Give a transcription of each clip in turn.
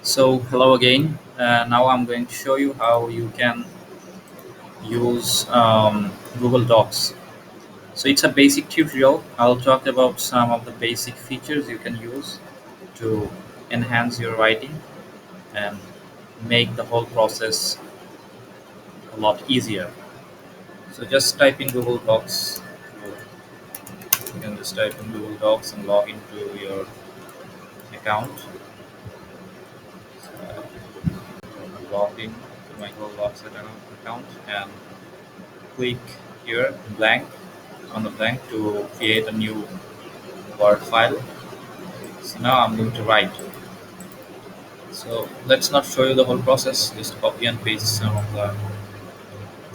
So hello again. Now I'm going to show you how you can use Google Docs. So it's a basic tutorial. I'll talk about some of the basic features you can use to enhance your writing and make the whole process a lot easier. So just type in Google Docs. You can just type in Google Docs and log into your account. So I'm logged in to my Google Docs account and click here blank on the blank to create a new Word file. So now I'm going to write. So let's not show you the whole process, just copy and paste some of the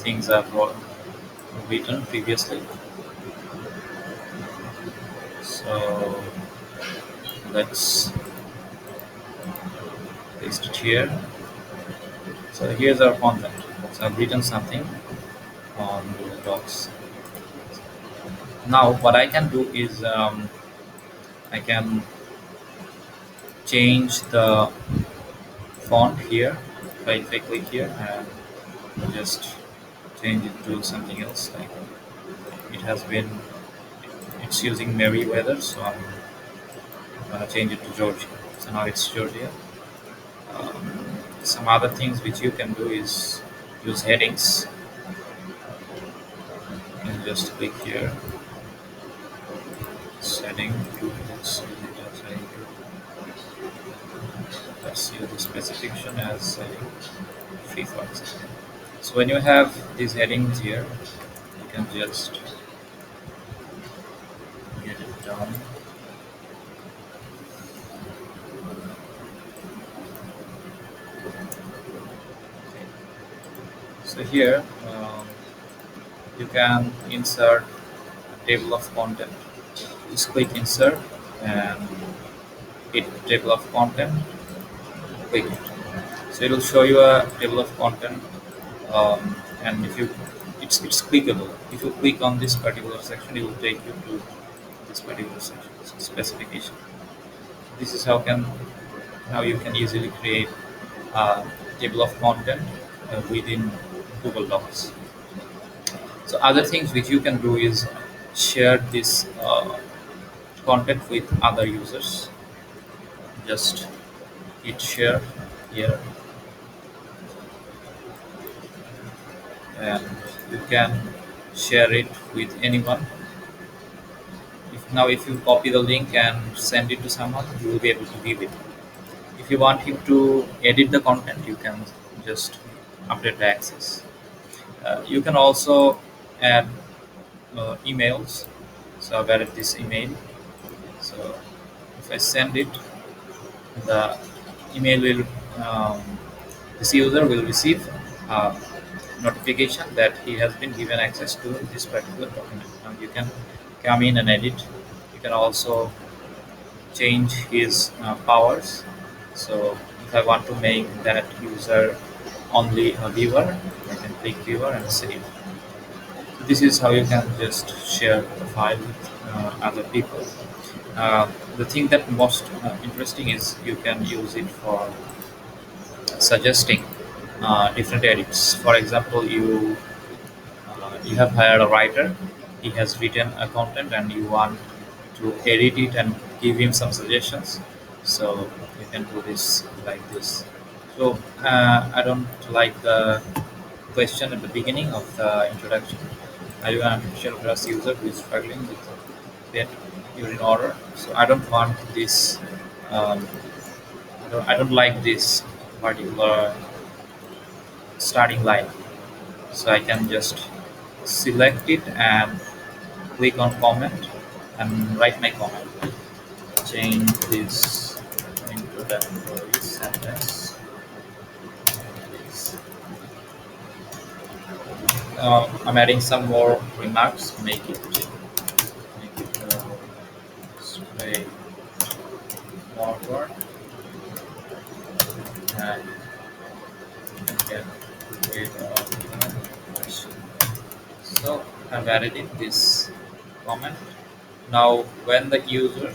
things written previously. So let's paste it here. So here's our content. So I've written something on Google Docs. Now what I can do is I can change the font here. If I click here and just change it to something else, like it has been it's using Merriweather, so I'm gonna change it to Georgia. So now it's Georgia. Some other things which you can do is use headings. You can just click here, setting to let's use the specification as setting free for example. So when you have these headings here, you can just get it done. So here you can insert a table of content. Just click insert and hit table of content. Click it. So it will show you a table of content, and if you it's clickable. If you click on this particular section, it will take you to this particular section specification. This is how you can easily create a table of content within Google Docs. So other things which you can do is share this content with other users. Just hit share here, and you can share it with anyone. If you copy the link and send it to someone, you will be able to view it. If you want him to edit the content, you can just update the access. You can also add emails. So I've added this email. So if I send it, the email will this user will receive a notification that he has been given access to this particular document. Now you can come in and edit. You can also change his powers. So if I want to make that user only a viewer, I can click viewer and save. So this is how you can just share the file with other people. The thing that most interesting is you can use it for suggesting different edits. For example, you have hired a writer. He has written a content, and you want to edit it and give him some suggestions. So you can do this like this. So I don't like the question at the beginning of the introduction. Are you an artificial grass user who is struggling with that urine order? So I don't want this. Um, I don't like this particular starting line. So I can just select it and click on comment and write my comment. Change this introductory sentence. I'm adding some more remarks. Make it straight forward and get rid of question. So I've added in this comment. Now when the user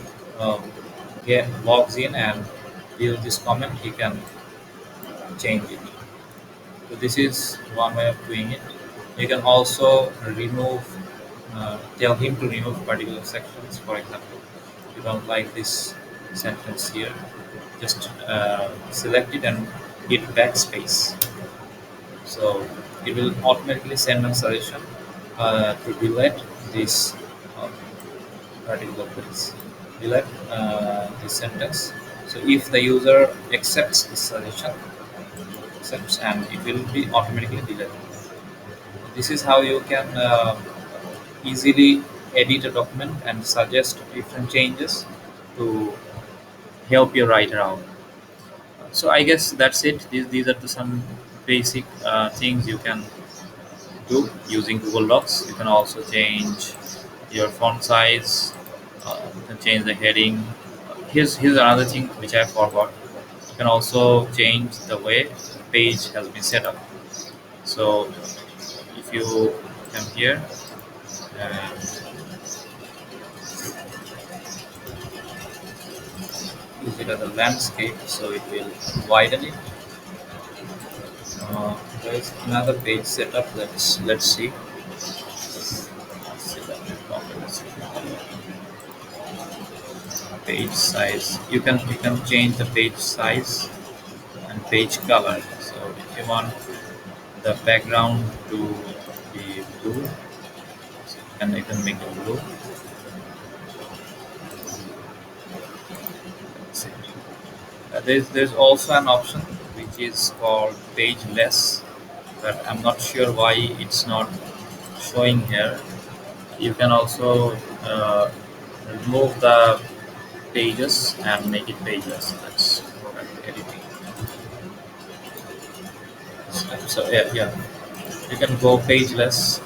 logs in and view this comment, he can change it. So this is one way of doing it. You can also remove, tell him to remove particular sections. For example, you don't like this sentence here, just select it and hit backspace. So it will automatically send a suggestion to delete this uh, particular place, delete this sentence. So if the user accepts this suggestion, accepts, and it will be automatically deleted. This is how you can easily edit a document and suggest different changes to help your writer out. So I guess that's it. These are some basic things you can do using Google Docs. You can also change your font size. You can change the heading. Here's another thing which I forgot. You can also change the way the page has been set up. So if you come here and use it as a landscape, so it will widen it. There is another page setup. Let's see. Let's see that page size. You can change the page size and page color. So if you want the background to be blue, so you can make it blue. That's it. There's also an option which is called page less, but I'm not sure why it's not showing here. You can also remove the pages and make it pageless. That's what I'm editing. So yeah, you can go pageless.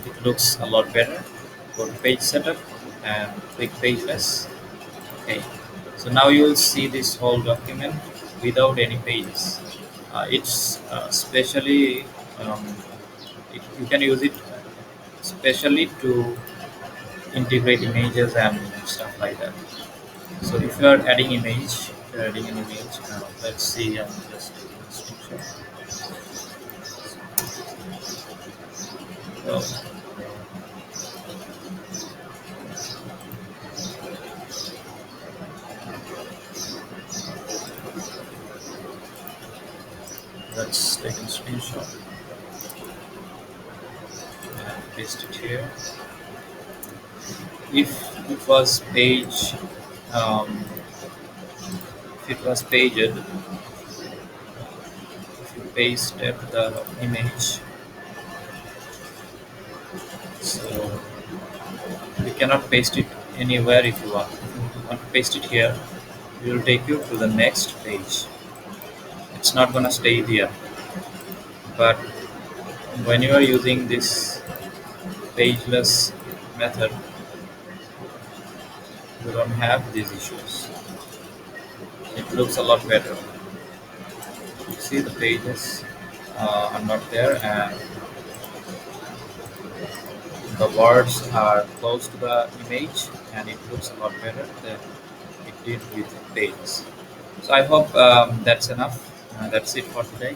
It looks a lot better. Go to page setup and click pageless. Okay, so now you will see this whole document without any pages. It's specially you can use it specially to integrate images and stuff like that. So if you are adding image, let's see. Just so let's take a screenshot and paste it here. If it was um, if it was paged, if you pasted the image, so you cannot paste it anywhere if you want. If you want to paste it here, it will take you to the next page. It's not gonna stay there. But when you are using this pageless method, you don't have these issues. It looks a lot better. You see the pages are not there, and the words are close to the image, and it looks a lot better than it did with pages. So I hope that's enough. That's it for today.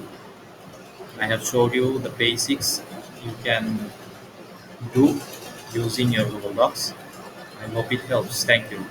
I have showed you the basics you can do using your Google Docs. I hope it helps. Thank you.